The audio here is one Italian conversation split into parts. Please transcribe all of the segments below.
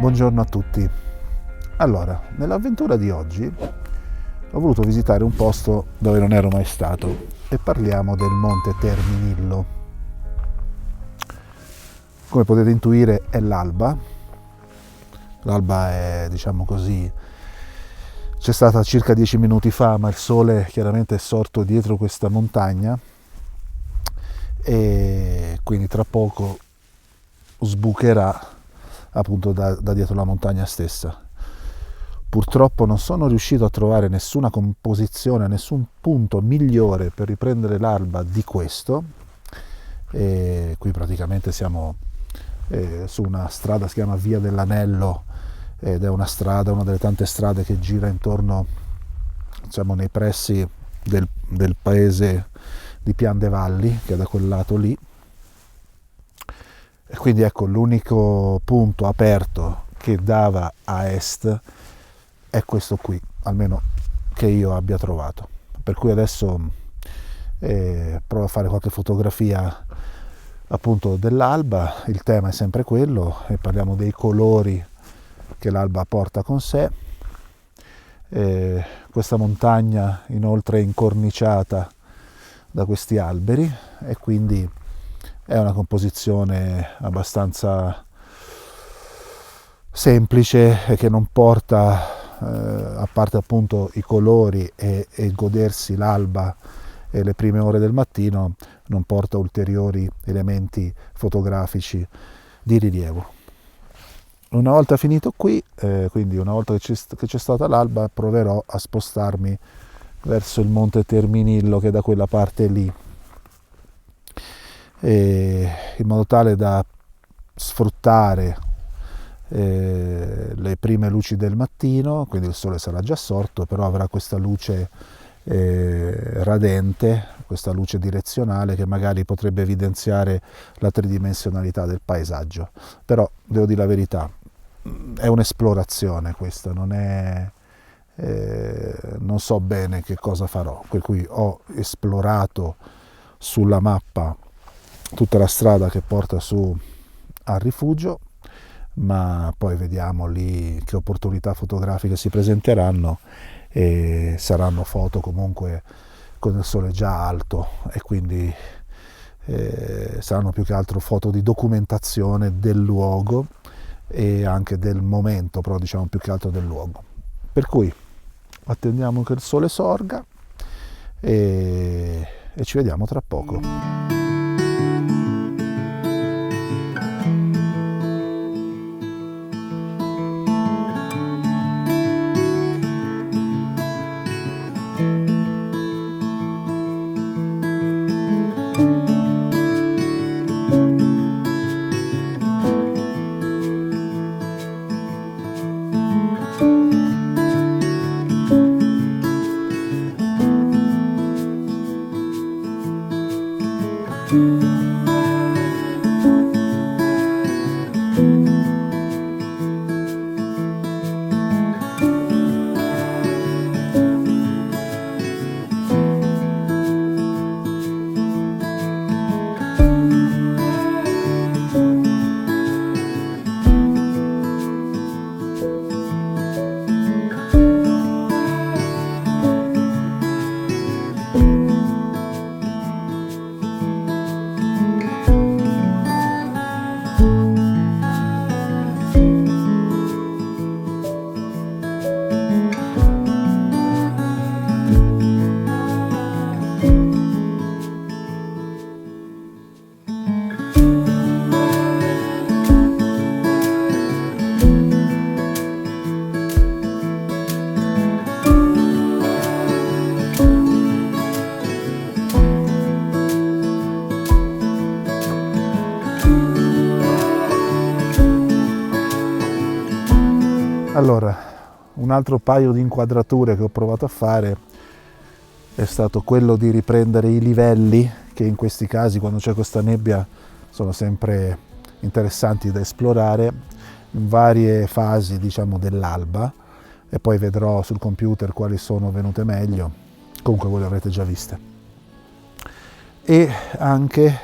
Buongiorno a tutti. Allora, nell'avventura di oggi ho voluto visitare un posto dove non ero mai stato e parliamo del Monte Terminillo. Come potete intuire è l'alba. L'alba è, diciamo così, c'è stata circa 10 minuti fa, ma il sole chiaramente è sorto dietro questa montagna e quindi tra poco sbucherà appunto da dietro la montagna stessa. Purtroppo non sono riuscito a trovare nessuna composizione, nessun punto migliore per riprendere l'alba di questo. E qui praticamente siamo su una strada, si chiama Via dell'Anello, ed è una strada, una delle tante strade che gira intorno, diciamo, nei pressi del paese di Pian de Valli, che è da quel lato lì. E quindi ecco, l'unico punto aperto che dava a est è questo qui, almeno che io abbia trovato. Per cui adesso provo a fare qualche fotografia appunto dell'alba. Il tema è sempre quello e parliamo dei colori che l'alba porta con sé. Questa montagna inoltre è incorniciata da questi alberi e quindi è una composizione abbastanza semplice e che non porta, a parte appunto i colori e godersi l'alba e le prime ore del mattino, non porta ulteriori elementi fotografici di rilievo. Una volta finito qui, quindi una volta che c'è stata l'alba, proverò a spostarmi verso il Monte Terminillo, che è da quella parte lì, in modo tale da sfruttare le prime luci del mattino, quindi il sole sarà già sorto, però avrà questa luce radente, questa luce direzionale che magari potrebbe evidenziare la tridimensionalità del paesaggio. Però devo dire la verità, è un'esplorazione questa, non so bene che cosa farò, per cui ho esplorato sulla mappa tutta la strada che porta su al rifugio, ma poi vediamo lì che opportunità fotografiche si presenteranno, e saranno foto comunque con il sole già alto e quindi saranno più che altro foto di documentazione del luogo e anche del momento, però diciamo più che altro del luogo. Per cui attendiamo che il sole sorga e ci vediamo tra poco. Allora, un altro paio di inquadrature che ho provato a fare è stato quello di riprendere i livelli, che in questi casi, quando c'è questa nebbia, sono sempre interessanti da esplorare, in varie fasi, diciamo, dell'alba, e poi vedrò sul computer quali sono venute meglio. Comunque voi le avrete già viste. E anche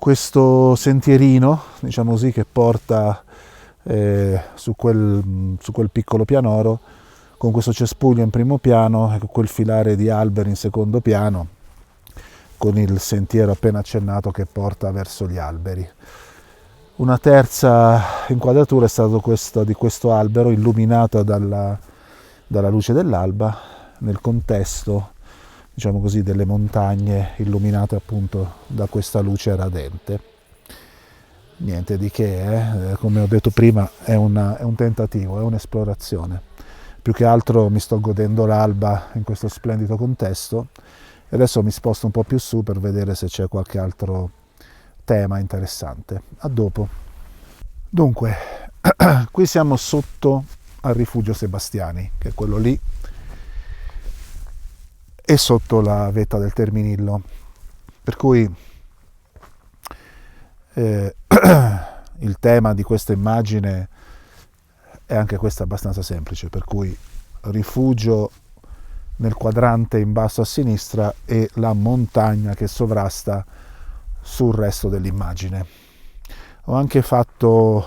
questo sentierino, diciamo così, che porta su quel piccolo pianoro, con questo cespuglio in primo piano e quel filare di alberi in secondo piano, con il sentiero appena accennato che porta verso gli alberi. Una terza inquadratura è stata questa di questo albero illuminata dalla luce dell'alba nel contesto, diciamo così, delle montagne illuminate appunto da questa luce radente. Niente di che, come ho detto prima, è un tentativo, è un'esplorazione. Più che altro mi sto godendo l'alba in questo splendido contesto e adesso mi sposto un po' più su per vedere se c'è qualche altro tema interessante. A dopo. Dunque, qui siamo sotto al rifugio Sebastiani, che è quello lì, e sotto la vetta del Terminillo, per cui il tema di questa immagine è anche questo abbastanza semplice, per cui rifugio nel quadrante in basso a sinistra e la montagna che sovrasta sul resto dell'immagine. Ho anche fatto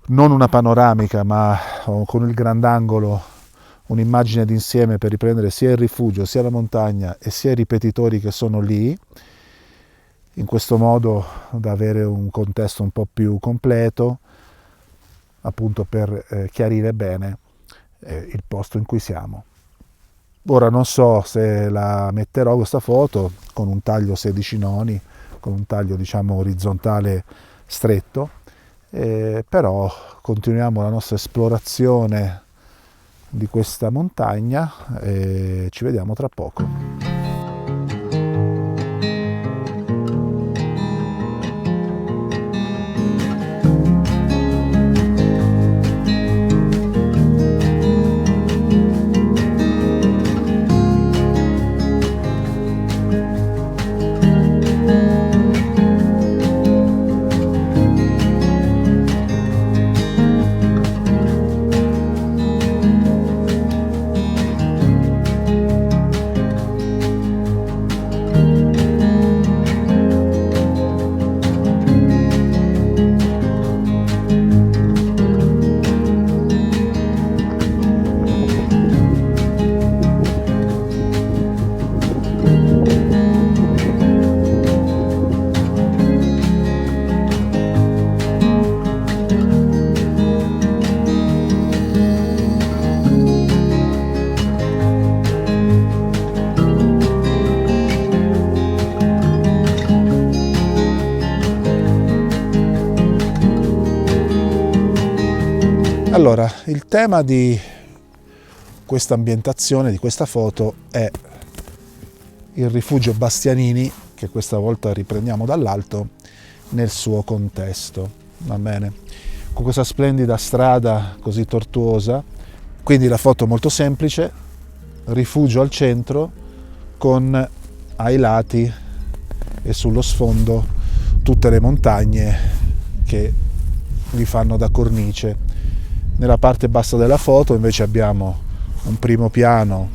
non una panoramica, ma con il grandangolo un'immagine d'insieme per riprendere sia il rifugio, sia la montagna e sia i ripetitori che sono lì, in questo modo da avere un contesto un po' più completo, appunto per chiarire bene il posto in cui siamo. Ora non so se la metterò questa foto con un taglio 16 noni, con un taglio diciamo orizzontale stretto, però continuiamo la nostra esplorazione di questa montagna e ci vediamo tra poco. Allora, il tema di questa ambientazione, di questa foto, è il rifugio Bastianini, che questa volta riprendiamo dall'alto, nel suo contesto, va bene? Con questa splendida strada così tortuosa, quindi la foto molto semplice, rifugio al centro, con ai lati e sullo sfondo tutte le montagne che vi fanno da cornice. Nella parte bassa della foto invece abbiamo un primo piano,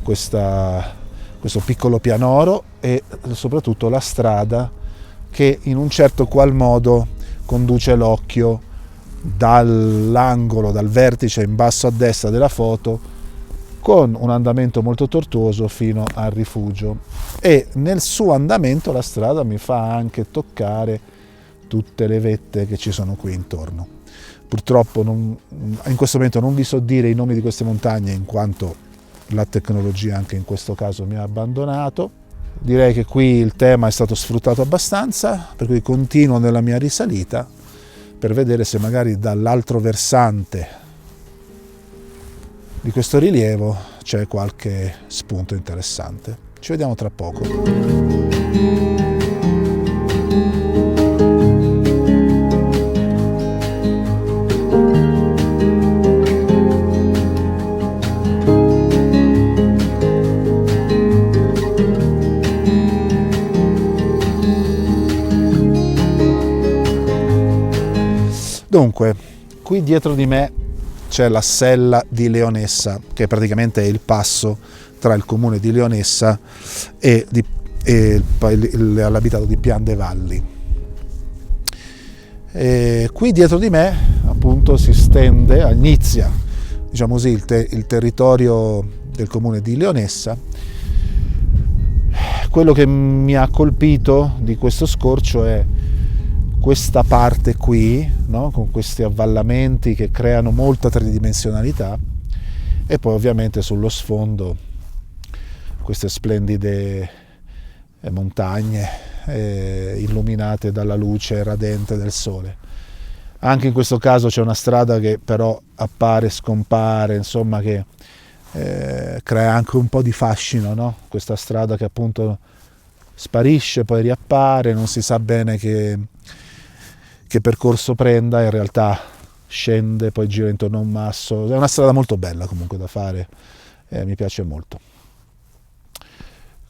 questo piccolo pianoro e soprattutto la strada che in un certo qual modo conduce l'occhio dall'angolo, dal vertice in basso a destra della foto, con un andamento molto tortuoso fino al rifugio, e nel suo andamento la strada mi fa anche toccare tutte le vette che ci sono qui intorno. Purtroppo in questo momento non vi so dire i nomi di queste montagne, in quanto la tecnologia anche in questo caso mi ha abbandonato. Direi che qui il tema è stato sfruttato abbastanza, per cui continuo nella mia risalita per vedere se magari dall'altro versante di questo rilievo c'è qualche spunto interessante. Ci vediamo tra poco. Dunque, qui dietro di me c'è la sella di Leonessa, che praticamente è il passo tra il comune di Leonessa e e l'abitato di Pian de Valli. E qui dietro di me appunto inizia, diciamo così, il territorio del comune di Leonessa. Quello che mi ha colpito di questo scorcio è questa parte qui, no? Con questi avvallamenti che creano molta tridimensionalità, e poi ovviamente sullo sfondo queste splendide montagne illuminate dalla luce radente del sole. Anche in questo caso c'è una strada che però appare, scompare, insomma, che crea anche un po' di fascino, no? Questa strada che appunto sparisce, poi riappare, non si sa bene che percorso prenda, in realtà scende, poi gira intorno a un masso. È una strada molto bella comunque da fare, mi piace molto.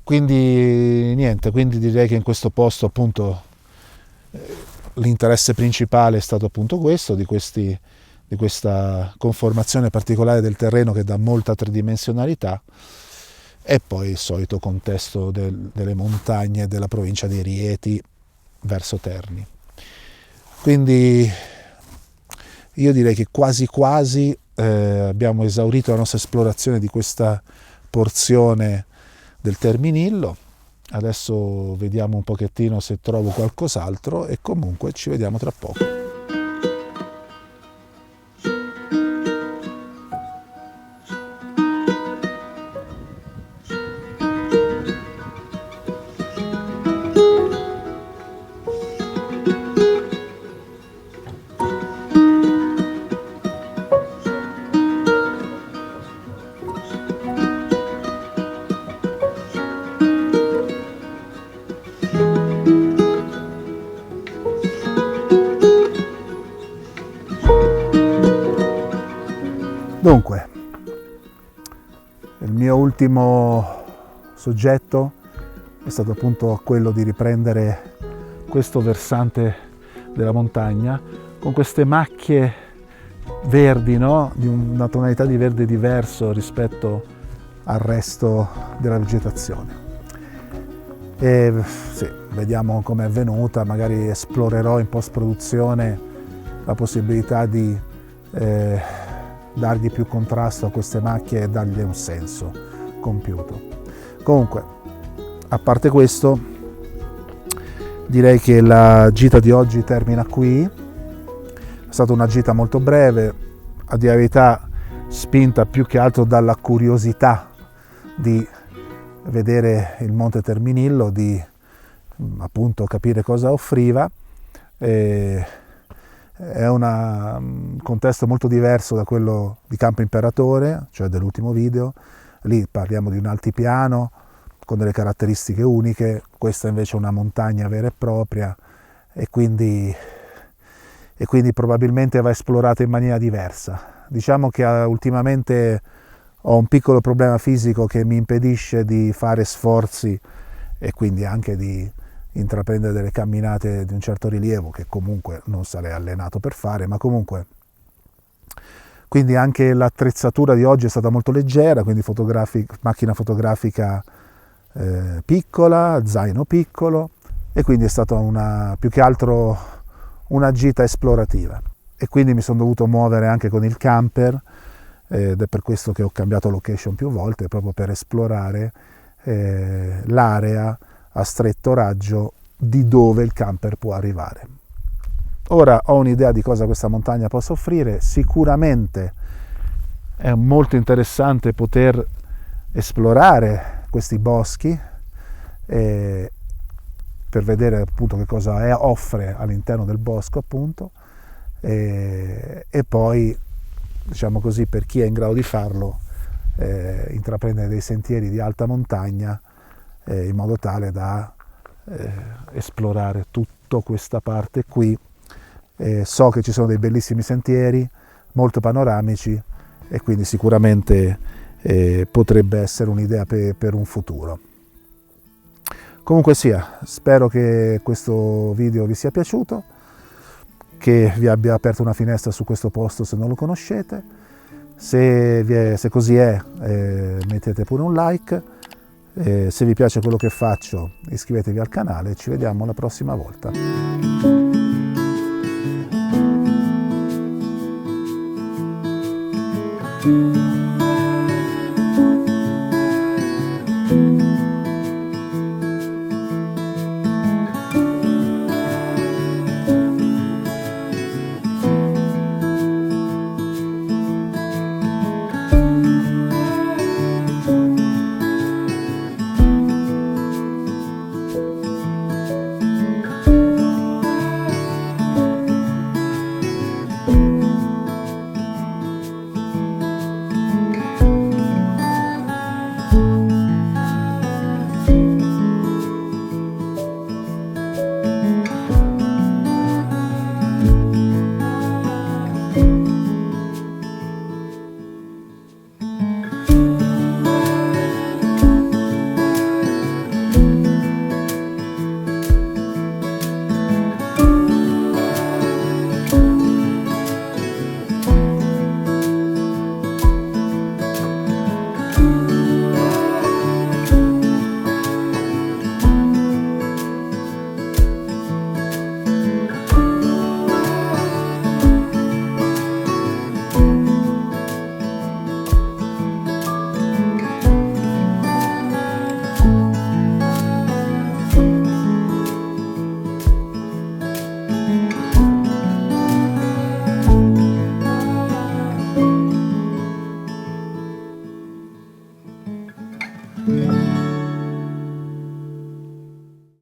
Quindi niente, quindi direi che in questo posto appunto l'interesse principale è stato appunto questo, di questa conformazione particolare del terreno che dà molta tridimensionalità, e poi il solito contesto delle montagne della provincia di Rieti verso Terni. Quindi io direi che quasi quasi abbiamo esaurito la nostra esplorazione di questa porzione del Terminillo. Adesso vediamo un pochettino se trovo qualcos'altro e comunque ci vediamo tra poco. Dunque, il mio ultimo soggetto è stato appunto quello di riprendere questo versante della montagna con queste macchie verdi, no? Di una tonalità di verde diverso rispetto al resto della vegetazione. E sì, vediamo com'è avvenuta, magari esplorerò in post-produzione la possibilità di dargli più contrasto a queste macchie e dargli un senso compiuto. Comunque, a parte questo, direi che la gita di oggi termina qui. È stata una gita molto breve, a dire la verità spinta più che altro dalla curiosità di vedere il Monte Terminillo, di appunto capire cosa offriva. È un contesto molto diverso da quello di Campo Imperatore, cioè dell'ultimo video. Lì parliamo di un altipiano con delle caratteristiche uniche, questa invece è una montagna vera e propria, e quindi probabilmente va esplorata in maniera diversa. Diciamo che ultimamente ho un piccolo problema fisico che mi impedisce di fare sforzi e quindi anche di intraprendere delle camminate di un certo rilievo che comunque non sarei allenato per fare, ma comunque quindi anche l'attrezzatura di oggi è stata molto leggera, quindi macchina fotografica piccola, zaino piccolo, e quindi è stata più che altro una gita esplorativa, e quindi mi sono dovuto muovere anche con il camper ed è per questo che ho cambiato location più volte, proprio per esplorare l'area a stretto raggio di dove il camper può arrivare. Ora ho un'idea di cosa questa montagna possa offrire. Sicuramente è molto interessante poter esplorare questi boschi per vedere appunto che cosa offre all'interno del bosco, appunto, e poi, diciamo così, per chi è in grado di farlo, intraprendere dei sentieri di alta montagna in modo tale da esplorare tutta questa parte qui. So che ci sono dei bellissimi sentieri molto panoramici e quindi sicuramente potrebbe essere un'idea per un futuro. Comunque sia, spero che questo video vi sia piaciuto, che vi abbia aperto una finestra su questo posto se non lo conoscete. Se così è, mettete pure un like. Se vi piace quello che faccio, iscrivetevi al canale e ci vediamo la prossima volta.